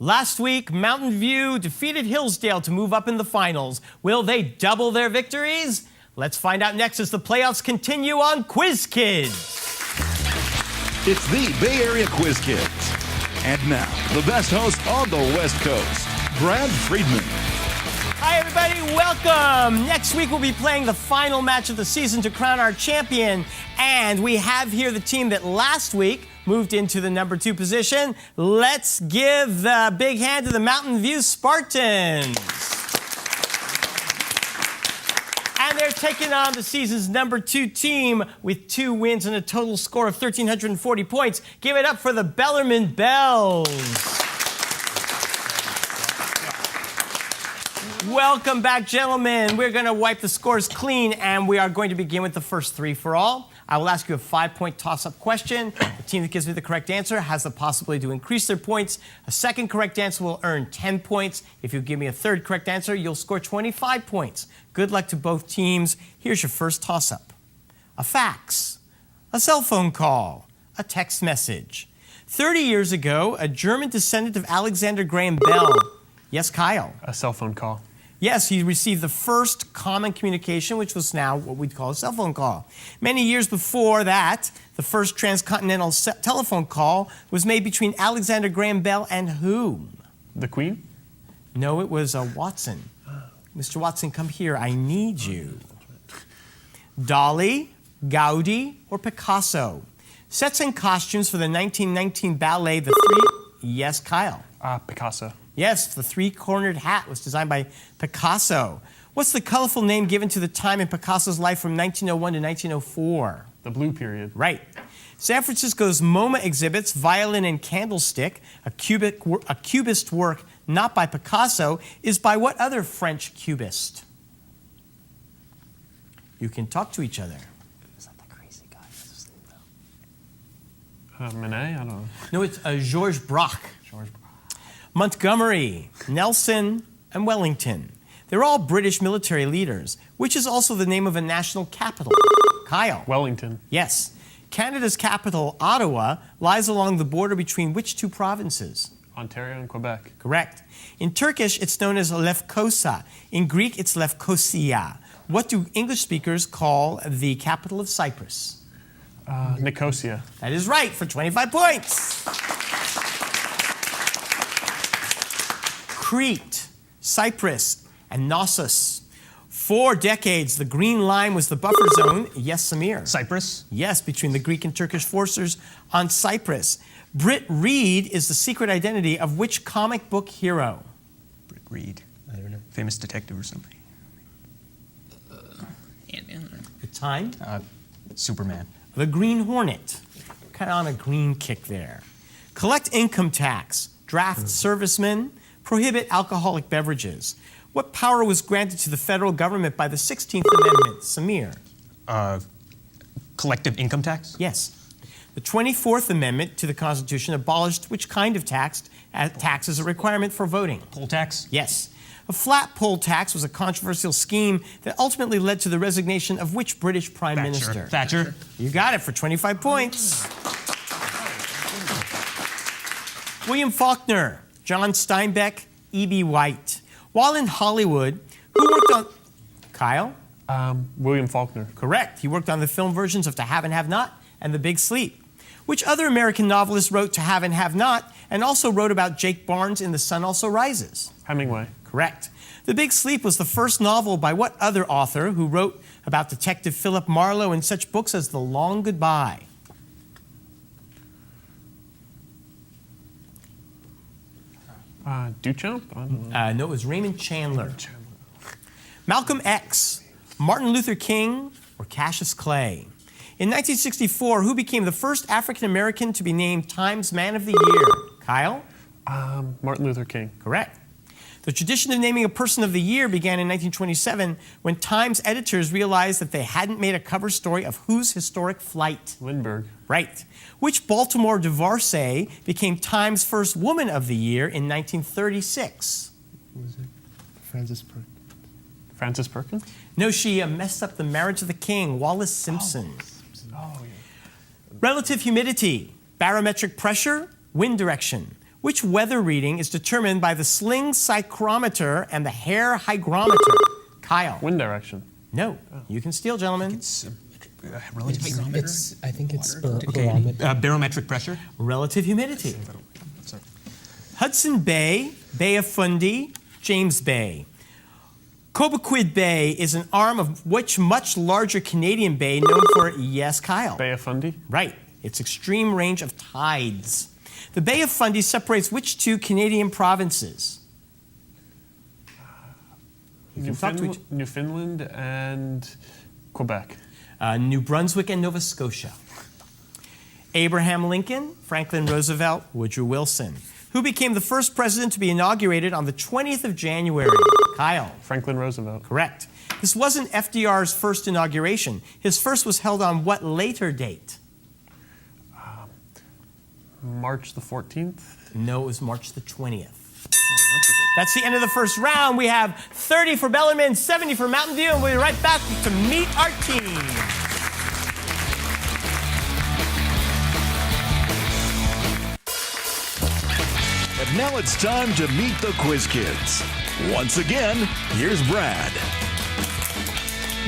Last week, Mountain View defeated Hillsdale to move up in the finals. Will they double their victories? Let's find out next as the playoffs continue on Quiz Kids. It's the Bay Area Quiz Kids. And now, the best host on the West Coast, Brad Friedman. Hi, everybody. Welcome. Next week, we'll be playing the final match of the season to crown our champion. And we have here the team that last week moved into the number 2 position. Let's give the big hand to the Mountain View Spartans. And they're taking on the season's number 2 team with 2 wins and a total score of 1,340 points. Give it up for the Bellarmine Bells. Welcome back, gentlemen. We're going to wipe the scores clean, and we are going to begin with the first 3 for all. I will ask you a 5-point toss-up question. The team that gives me the correct answer has the possibility to increase their points. A second correct answer will earn 10 points. If you give me a third correct answer, you'll score 25 points. Good luck to both teams. Here's your first toss-up. A fax, a cell phone call, a text message. 30 years ago, a German descendant of Alexander Graham Bell. Yes, Kyle? A cell phone call. Yes, he received the first common communication, which was now what we'd call a cell phone call. Many years before that, the first transcontinental telephone call was made between Alexander Graham Bell and whom? The Queen? No, it was Watson. Mr. Watson, come here. I need you. Dali, Gaudi, or Picasso? Sets and costumes for the 1919 ballet, The Three... Yes, Kyle? Picasso. Yes, the 3-cornered hat was designed by Picasso. What's the colorful name given to the time in Picasso's life from 1901 to 1904? The Blue Period. Right. San Francisco's MoMA exhibits Violin and Candlestick, a cubist work not by Picasso, is by what other French cubist? You can talk to each other. Is that the crazy guy? Manet? I don't know. No, it's Georges Braque. George. Montgomery, Nelson, and Wellington. They're all British military leaders, which is also the name of a national capital. Kyle? Wellington. Yes. Canada's capital, Ottawa, lies along the border between which 2 provinces? Ontario and Quebec. Correct. In Turkish, it's known as Lefkosa. In Greek, it's Lefkosia. What do English speakers call the capital of Cyprus? Nicosia. That is right, for 25 points. Crete, Cyprus, and Knossos. 4 decades, the Green Line was the buffer zone. Yes, Samir? Cyprus? Yes, between the Greek and Turkish forces on Cyprus. Britt Reed is the secret identity of which comic book hero? Britt Reed. I don't know. Famous detective or something. Ant-Man. The time? Superman. The Green Hornet. Kind of on a green kick there. Collect income tax. Draft servicemen. Prohibit alcoholic beverages. What power was granted to the federal government by the 16th Amendment? Samir? Collective income tax? Yes. The 24th Amendment to the Constitution abolished which kind of tax as a requirement for voting? Poll tax? Yes. A flat poll tax was a controversial scheme that ultimately led to the resignation of which British Prime Minister? Thatcher. You got it for 25 points. William Faulkner, John Steinbeck, E.B. White. While in Hollywood, who worked on... Kyle? William Faulkner. Correct. He worked on the film versions of To Have and Have Not and The Big Sleep. Which other American novelist wrote To Have and Have Not and also wrote about Jake Barnes in The Sun Also Rises? Hemingway. Correct. The Big Sleep was the first novel by what other author who wrote about Detective Philip Marlowe in such books as The Long Goodbye? Duchamp? I don't know. No, it was Raymond Chandler. Malcolm X, Martin Luther King, or Cassius Clay? In 1964, who became the first African American to be named Times Man of the Year? Kyle? Martin Luther King. Correct. The tradition of naming a person of the year began in 1927 when Times editors realized that they hadn't made a cover story of whose historic flight? Lindbergh. Right. Which Baltimore divorcee became Time's first woman of the year in 1936? Who was it? Frances Perkins. Frances Perkins? No, she messed up the marriage of the king, Wallace Simpson. Oh, yeah. Relative humidity, barometric pressure, wind direction. Which weather reading is determined by the sling psychrometer and the hair hygrometer? Kyle. Wind direction. No. You can steal, gentlemen. It's relative I think it's Okay. barometer. Barometric pressure. Relative humidity. Sorry. Hudson Bay, Bay of Fundy, James Bay. Cobequid Bay is an arm of which much larger Canadian bay known for, yes, Kyle? Bay of Fundy. Right. Its extreme range of tides. The Bay of Fundy separates which two Canadian provinces? can talk to Newfoundland and Quebec. New Brunswick and Nova Scotia. Abraham Lincoln, Franklin Roosevelt, Woodrow Wilson. Who became the first president to be inaugurated on the 20th of January? Kyle. Franklin Roosevelt. Correct. This wasn't FDR's first inauguration. His first was held on what later date? March the 14th. No, it was March the 20th. That's the end of the first round. We have 30 for Bellarmine, 70 for Mountain Dew, and we'll be right back to meet our team. And now it's time to meet the Quiz Kids. Once again, here's Brad.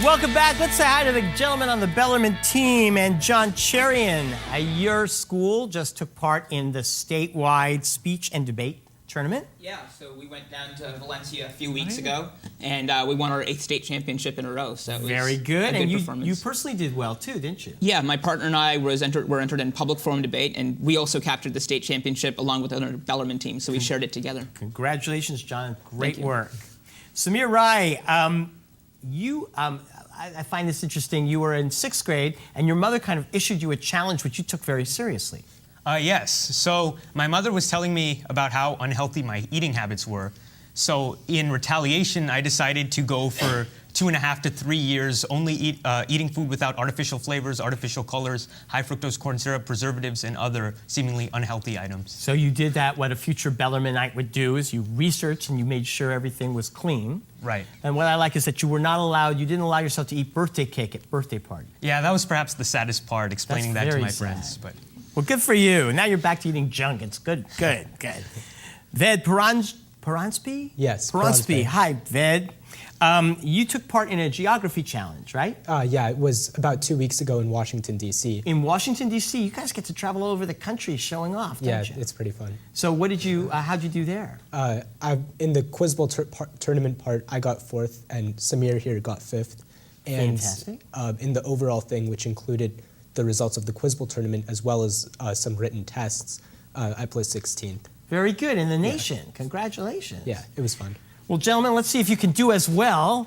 Welcome back. Let's say hi to the gentleman on the Bellarmine team. And John Cherian, your school just took part in the statewide speech and debate tournament. Yeah, so we went down to Valencia a few weeks ago, and we won our 8th state championship in a row. So it was Very good. a And performance. you personally did well too, didn't you? Yeah, my partner and I were entered in public forum debate, and we also captured the state championship along with another Bellarmine team, so we shared it together. Congratulations, John. Great Thank you. work. Samir Rai, I find this interesting. You were in 6th grade, and your mother kind of issued you a challenge, which you took very seriously. Yes. So my mother was telling me about how unhealthy my eating habits were. So in retaliation, I decided to go for 2.5 to 3 years only eating food without artificial flavors, artificial colors, high fructose corn syrup, preservatives, and other seemingly unhealthy items. So you did that, what a future Bellarmineite would do, is you researched and you made sure everything was clean. Right. And what I like is that you didn't allow yourself to eat birthday cake at birthday party. Yeah, that was perhaps the saddest part, explaining That's that to very my sad. friends. But Well, good for you. Now you're back to eating junk. It's good. Ved Peransky? Yes, Peransky. Peransky. Hi, Ved. You took part in a geography challenge, right? Yeah, it was about 2 weeks ago in Washington, D.C. In Washington, D.C., you guys get to travel all over the country showing off, don't Yeah, you? it's pretty fun. So how'd you do there? In the Quiz Bowl tournament part, I got 4th, and Samir here got 5th. And Fantastic. In the overall thing, which included the results of the Quiz Bowl tournament as well as some written tests, I placed 16th. Very good. In the nation. Congratulations. Yeah, it was fun. Well, gentlemen, let's see if you can do as well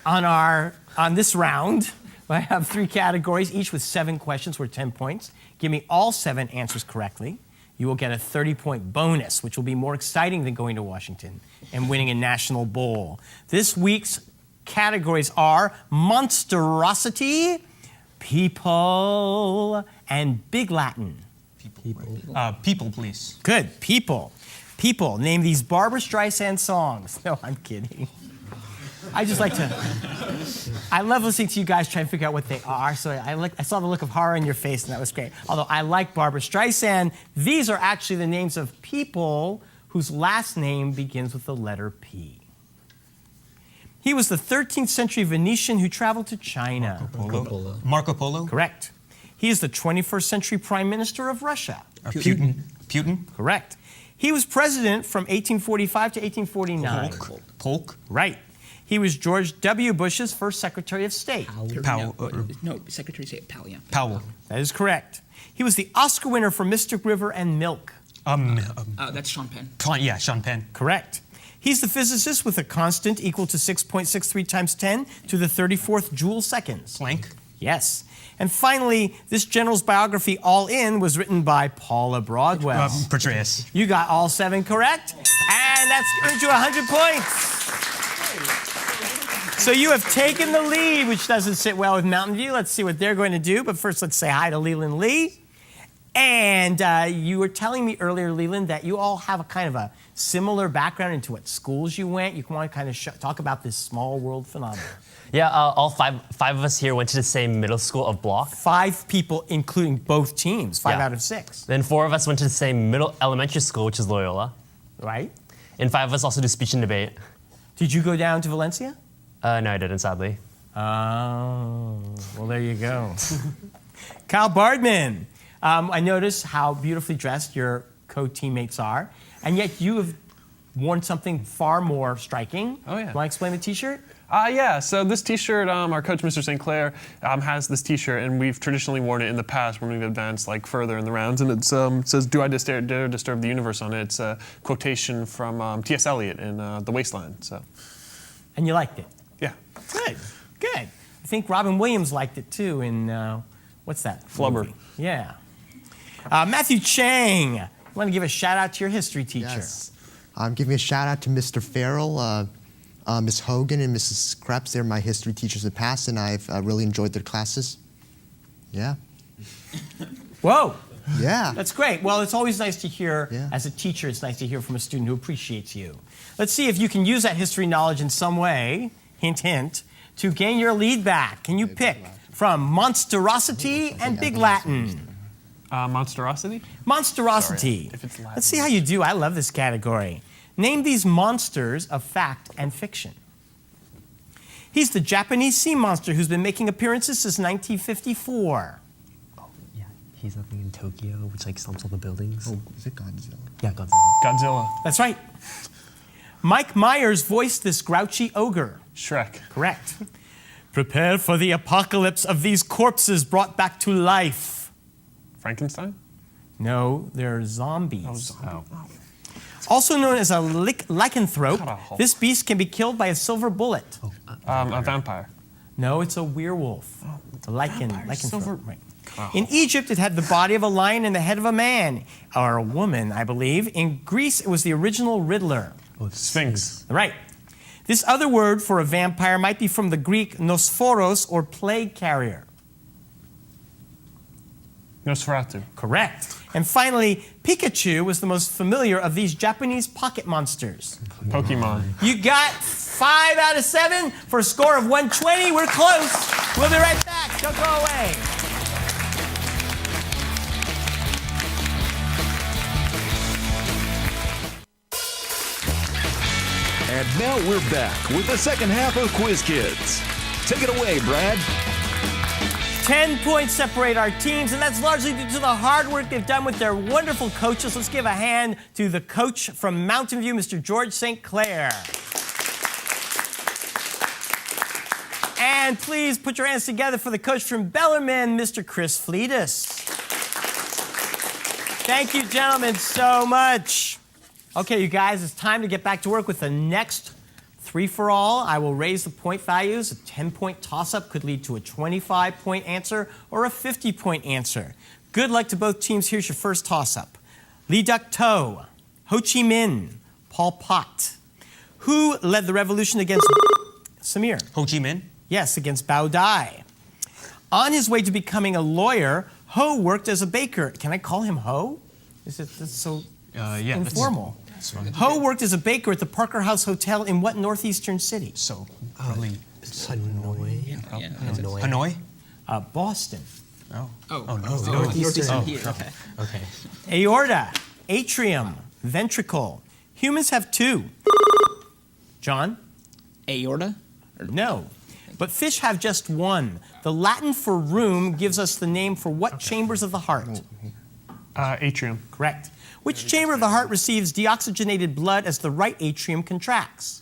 on this round. I have 3 categories, each with 7 questions worth 10 points. Give me all 7 answers correctly. You will get a 30-point bonus, which will be more exciting than going to Washington and winning a national bowl. This week's categories are monstrosity, people, and Big Latin. people, please. Good. People. People. Name these Barbra Streisand songs. No, I'm kidding. I love listening to you guys try and figure out what they are. So I saw the look of horror in your face, and that was great. Although I like Barbra Streisand, these are actually the names of people whose last name begins with the letter P. He was the 13th century Venetian who traveled to China. Marco Polo. Correct. He is the 21st century Prime Minister of Russia. Putin. Correct. He was president from 1845 to 1849. Polk. Right. He was George W. Bush's first Secretary of State. No, Secretary of State Powell, yeah. Powell. That is correct. He was the Oscar winner for Mystic River and Milk. That's Sean Penn. Sean Penn. Correct. He's the physicist with a constant equal to 6.63 times 10 to the 34th joule seconds. Planck. Yes. And finally, this general's biography, All In, was written by Paula Broadwell. Petraeus. You got all 7 correct, and that's earned you 100 points. So you have taken the lead, which doesn't sit well with Mountain View. Let's see what they're going to do. But first, let's say hi to Leland Lee. And you were telling me earlier, Leland, that you all have a kind of a similar background into what schools you went. You want to kind of talk about this small world phenomenon. Yeah, all five of us here went to the same middle school of Block. 5 people, including both teams. 5 Yeah. out of 6. Then 4 of us went to the same elementary school, which is Loyola. Right? And 5 of us also do speech and debate. Did you go down to Valencia? No, I didn't, sadly. Oh, well, there you go. Kyle Bardman, I noticed how beautifully dressed your co-teammates are, and yet you have worn something far more striking. Oh, yeah. Want to explain the T-shirt? Yeah, so this T-shirt, our coach, Mr. St. Clair, has this T-shirt, and we've traditionally worn it in the past when we've advanced like further in the rounds, and it says, "Do I dare disturb the universe?" on it. It's a quotation from T.S. Eliot in The Wasteland. So, And you liked it? yeah, Good, good. I think Robin Williams liked it too in, what's that? Flubber. movie? Yeah. Matthew Chang, you want to give a shout out to your history teacher? Yes. I'm giving a shout out to Mr. Farrell, Ms. Hogan, and Mrs. Krebs. They're my history teachers in the past, and I've really enjoyed their classes. Yeah. Whoa. Yeah. That's great. Well, it's always nice to hear, Yeah. as a teacher, it's nice to hear from a student who appreciates you. Let's see if you can use that history knowledge in some way, hint, hint, to gain your lead back. Can you pick from Monsterosity and Big Latin? Monsterosity. Monsterosity. Sorry, if it's Latin. Let's see how you do. I love this category. Name these monsters of fact and fiction. He's the Japanese sea monster who's been making appearances since 1954. Yeah, he's living in Tokyo, which like slumps all the buildings. Oh, is it Godzilla? Yeah, Godzilla. Godzilla. That's right. Mike Myers voiced this grouchy ogre. Shrek. Correct. Prepare for the apocalypse of these corpses brought back to life. Frankenstein. No, they're zombies. Oh. Also known as a lycanthrope, Carajo. this beast can be killed by a silver bullet. A vampire. No, it's a werewolf. A lycanthrope. silver- Right. In Egypt, it had the body of a lion and the head of a man, or a woman, I believe. In Greece, it was the original Riddler. Sphinx. Right. This other word for a vampire might be from the Greek nosphoros, or plague carrier. Nosferatu. Correct. And finally, Pikachu was the most familiar of these Japanese pocket monsters. Pokemon. You got 5 out of 7 for a score of 120. We're close. We'll be right back. Don't go away. And now we're back with the second half of Quiz Kids. Take it away, Brad. 10 points separate our teams, and that's largely due to the hard work they've done with their wonderful coaches. Let's give a hand to the coach from Mountain View, Mr. George St. Clair. And please put your hands together for the coach from Bellarmine, Mr. Chris Fleetus. Thank you, gentlemen, so much. Okay, you guys, it's time to get back to work with the next 3-for-all. I will raise the point values. A 10-point toss-up could lead to a 25-point answer or a 50-point answer. Good luck to both teams. Here's your first toss-up. Lee Duc-Tho, Ho Chi Minh, Pol Pot. Who led the revolution against Samir? Ho Chi Minh? Yes, against Bao Dai. On his way to becoming a lawyer, Ho worked as a baker. Can I call him Ho? That's so Yeah. informal. Ho worked as a baker at the Parker House Hotel in what northeastern city? So, probably Hanoi. Hanoi. Hanoi? Boston. Northeastern here. Okay. Okay. Aorta, atrium, ventricle. Humans have 2. John? Aorta? No. But fish have just 1. The Latin for room gives us the name for what chambers of the heart? Atrium. Correct. Which chamber of the heart receives deoxygenated blood as the right atrium contracts?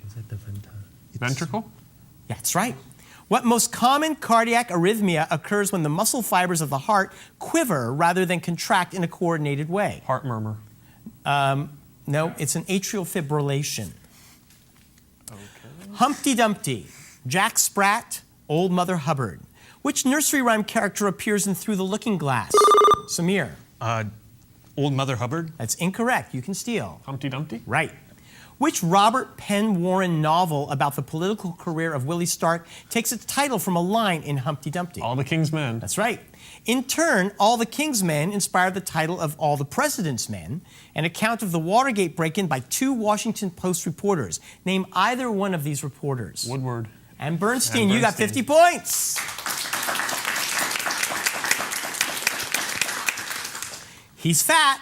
Is that the venta? Ventricle. Yeah, that's right. What most common cardiac arrhythmia occurs when the muscle fibers of the heart quiver rather than contract in a coordinated way? Heart murmur. No, it's an atrial fibrillation. Humpty Dumpty, Jack Sprat, Old Mother Hubbard. Which nursery rhyme character appears in Through the Looking Glass? Samir. Old Mother Hubbard? That's incorrect. You can steal. Humpty Dumpty. Right. Which Robert Penn Warren novel about the political career of Willie Stark takes its title from a line in Humpty Dumpty? All the King's Men. That's right. In turn, All the King's Men inspired the title of All the President's Men, an account of the Watergate break-in by 2 Washington Post reporters. Name either one of these reporters. Woodward. And Bernstein, And you got Bernstein. 50 points. He's fat,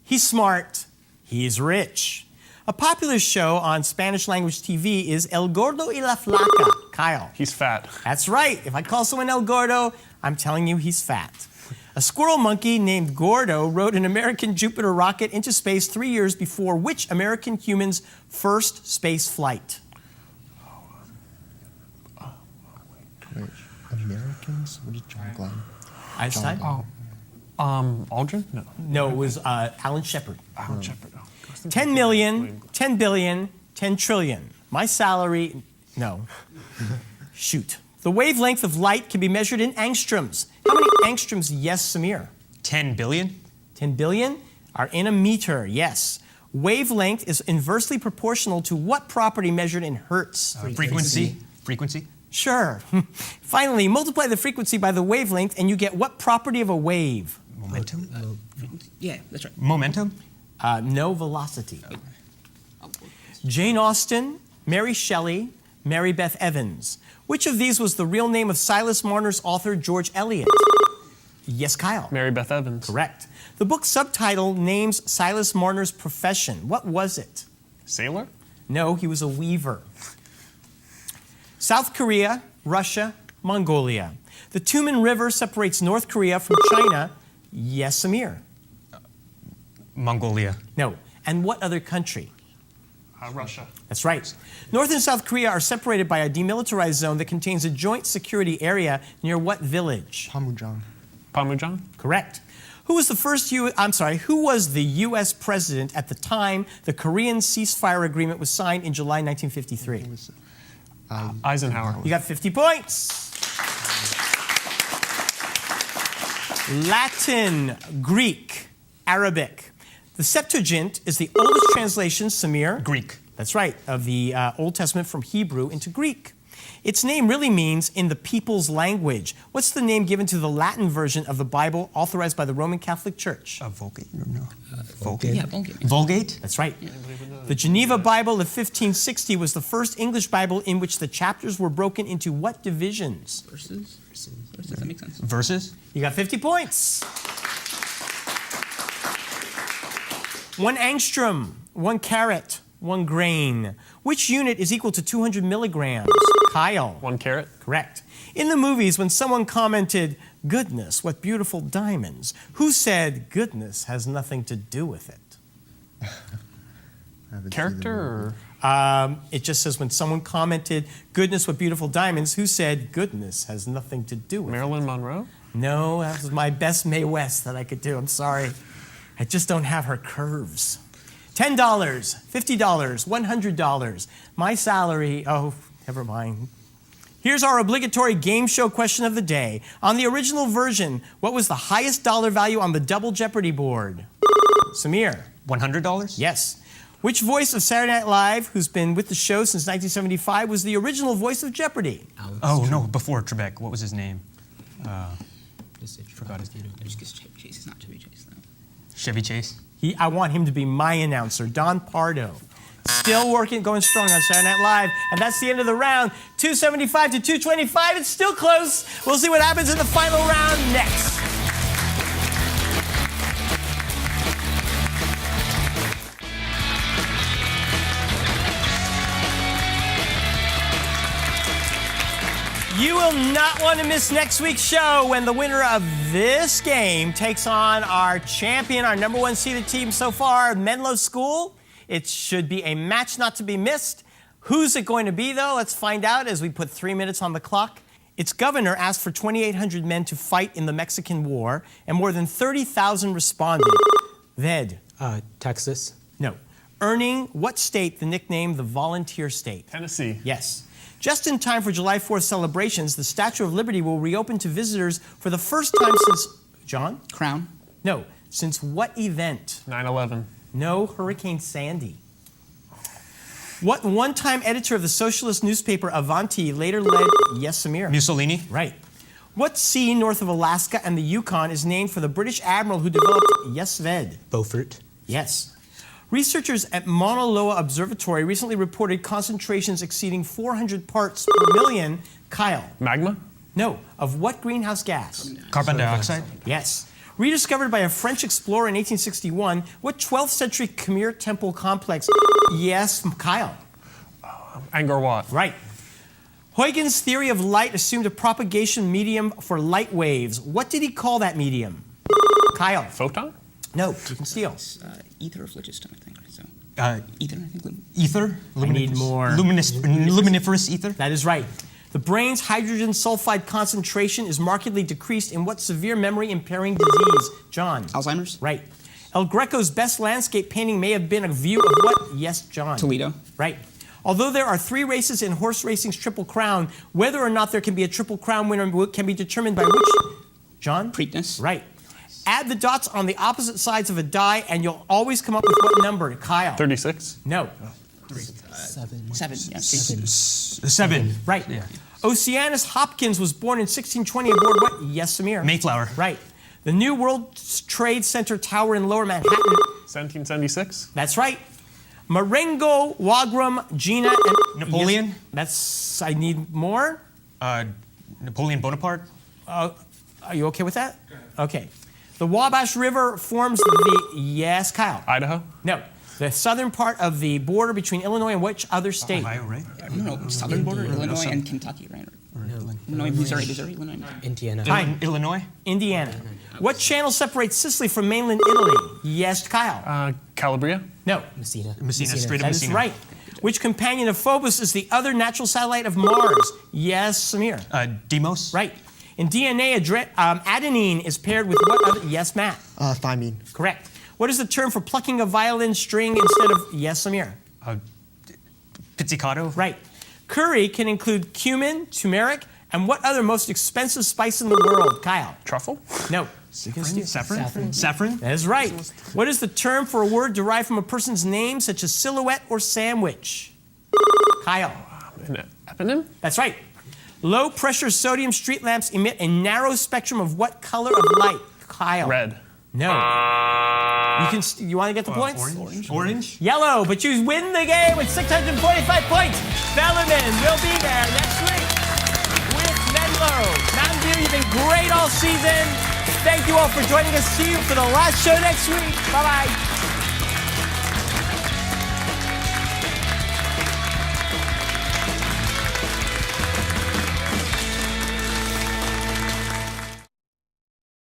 he's smart, he's rich. A popular show on Spanish language TV is El Gordo y la Flaca. Kyle. He's fat. That's right. If I call someone El Gordo, I'm telling you he's fat. A squirrel monkey named Gordo rode an American Jupiter rocket into space 3 years before which American human's first space flight? Wait, Americans? What is John Glenn? Einstein? Aldrin? No. No, it was Alan Shepard. Alan Shepard. Oh, 10 million, 10 billion, 10 trillion. My salary, no. Shoot. The wavelength of light can be measured in angstroms. How many angstroms? Yes, Samir. 10 billion? 10 billion are in a meter, yes. Wavelength is inversely proportional to what property measured in hertz? Frequency? Frequency? Sure. Finally, multiply the frequency by the wavelength and you get what property of a wave? Momentum? Yeah, that's right. Momentum? No, velocity. Jane Austen, Mary Shelley, Mary Beth Evans. Which of these was the real name of Silas Marner's author, George Eliot? Yes, Kyle. Mary Beth Evans. Correct. The book's subtitle names Silas Marner's profession. What was it? Sailor? No, he was a weaver. South Korea, Russia, Mongolia. The Tumen River separates North Korea from China. Yes, Amir. Mongolia. No. And what other country? Russia. That's right. North and South Korea are separated by a demilitarized zone that contains a joint security area near what village? Panmunjom. Panmunjom? Correct. Who was the U.S. president at the time the Korean ceasefire agreement was signed in July 1953? Eisenhower. You got 50 points. Latin, Greek, Arabic. The Septuagint is the oldest translation, Samir. Greek. That's right, of the Old Testament from Hebrew into Greek. Its name really means in the people's language. What's the name given to the Latin version of the Bible authorized by the Roman Catholic Church? Vulgate? Vulgate. Yeah, Vulgate. Vulgate? That's right. The Geneva Bible of 1560 was the first English Bible in which the chapters were broken into what divisions? Verses. That makes sense. Verses? You got 50 points. 1 angstrom, 1 carat, 1 grain. Which unit is equal to 200 milligrams? Kyle. 1 carat? Correct. In the movies, when someone commented, "Goodness, what beautiful diamonds," who said, "Goodness has nothing to do with it"? Character or? It just says when someone commented, "Goodness, what beautiful diamonds," who said, "Goodness has nothing to do with it"? Marilyn Monroe? No, that was my best Mae West that I could do. I'm sorry. I just don't have her curves. $10, $50, $100. My salary, oh, never mind. Here's our obligatory game show question of the day. On the original version, what was the highest dollar value on the Double Jeopardy board? Samir. $100? Yes. Which voice of Saturday Night Live, who's been with the show since 1975, was the original voice of Jeopardy? Oh, no, before Trebek. What was his name? Forgot his name. Just because Chase is not Chevy Chase, though. Chevy Chase? I want him to be my announcer, Don Pardo. Still working, going strong on Saturday Night Live. And that's the end of the round. 275 to 225. It's still close. We'll see what happens in the final round next. You will not want to miss next week's show when the winner of this game takes on our champion, our number 1 seeded team so far, Menlo School. It should be a match not to be missed. Who's it going to be, though? Let's find out as we put 3 minutes on the clock. Its governor asked for 2,800 men to fight in the Mexican War, and more than 30,000 responded. Ved. Texas. No. Earning what state the nickname the Volunteer State? Tennessee. Yes. Just in time for July 4th celebrations, the Statue of Liberty will reopen to visitors for the first time since... John? Crown. No. Since what event? 9/11. No, Hurricane Sandy. What one-time editor of the socialist newspaper Avanti later led... Yes, Samir. Mussolini? Right. What sea north of Alaska and the Yukon is named for the British admiral who developed... Yes, Ved. Beaufort. Yes. Researchers at Mauna Loa Observatory recently reported concentrations exceeding 400 parts per million. Kyle. Magma? No. Of what greenhouse gas? Carbon dioxide. Yes. Rediscovered by a French explorer in 1861, what 12th century Khmer temple complex? Yes, Kyle. Angkor Wat. Right. Huygens' theory of light assumed a propagation medium for light waves. What did he call that medium? Kyle. Photon? No, you can steal. Ether or phlogiston, I think. So ether, I think. Ether. I need more. Luminiferous ether. That is right. The brain's hydrogen sulfide concentration is markedly decreased in what severe memory impairing disease? John. Alzheimer's? Right. El Greco's best landscape painting may have been a view of what? Yes, John. Toledo. Right. Although there are 3 races in horse racing's Triple Crown, whether or not there can be a Triple Crown winner can be determined by which? John? Preakness. Right. Add the dots on the opposite sides of a die and you'll always come up with what number? Kyle. 36? No. 7. Yes. 7. Right. Yeah. Oceanus Hopkins was born in 1620 aboard what? Yes, Samir. Mayflower. Right. The new World Trade Center tower in Lower Manhattan. 1776? That's right. Marengo, Wagram, Gina, and Napoleon? Yes, that's. I need more. Napoleon Bonaparte. Are you okay with that? Okay. The Wabash River forms the. Yes, Kyle. Idaho? No. The southern part of the border between Illinois and which other state? Ohio, right? No, southern border, Illinois and Kentucky, right? Illinois, Missouri, Illinois. Indiana. Time. Illinois. Indiana. What channel separates Sicily from mainland Italy? Yes, Kyle. Calabria? No. Messina. Messina. Strait of That is Messina. right. Which companion of Phobos is the other natural satellite of Mars? Yes, Samir. Deimos. Right. In DNA, adenine is paired with what other? Yes, Matt. Thymine. Correct. What is the term for plucking a violin string instead of? Yes, Samir. Pizzicato. Right. Curry can include cumin, turmeric, and what other most expensive spice in the world? Kyle. Truffle? No. Saffron. Saffron. That is right. What is the term for a word derived from a person's name, such as silhouette or sandwich? Kyle. An eponym? That's right. Low pressure sodium street lamps emit a narrow spectrum of what color of light? Kyle. Red. No. You want to get the points? Orange. Yellow, but you win the game with 645 points. Bellarmine will be there next week with Menlo. Mountain Dew, you've been great all season. Thank you all for joining us. See you for the last show next week. Bye-bye.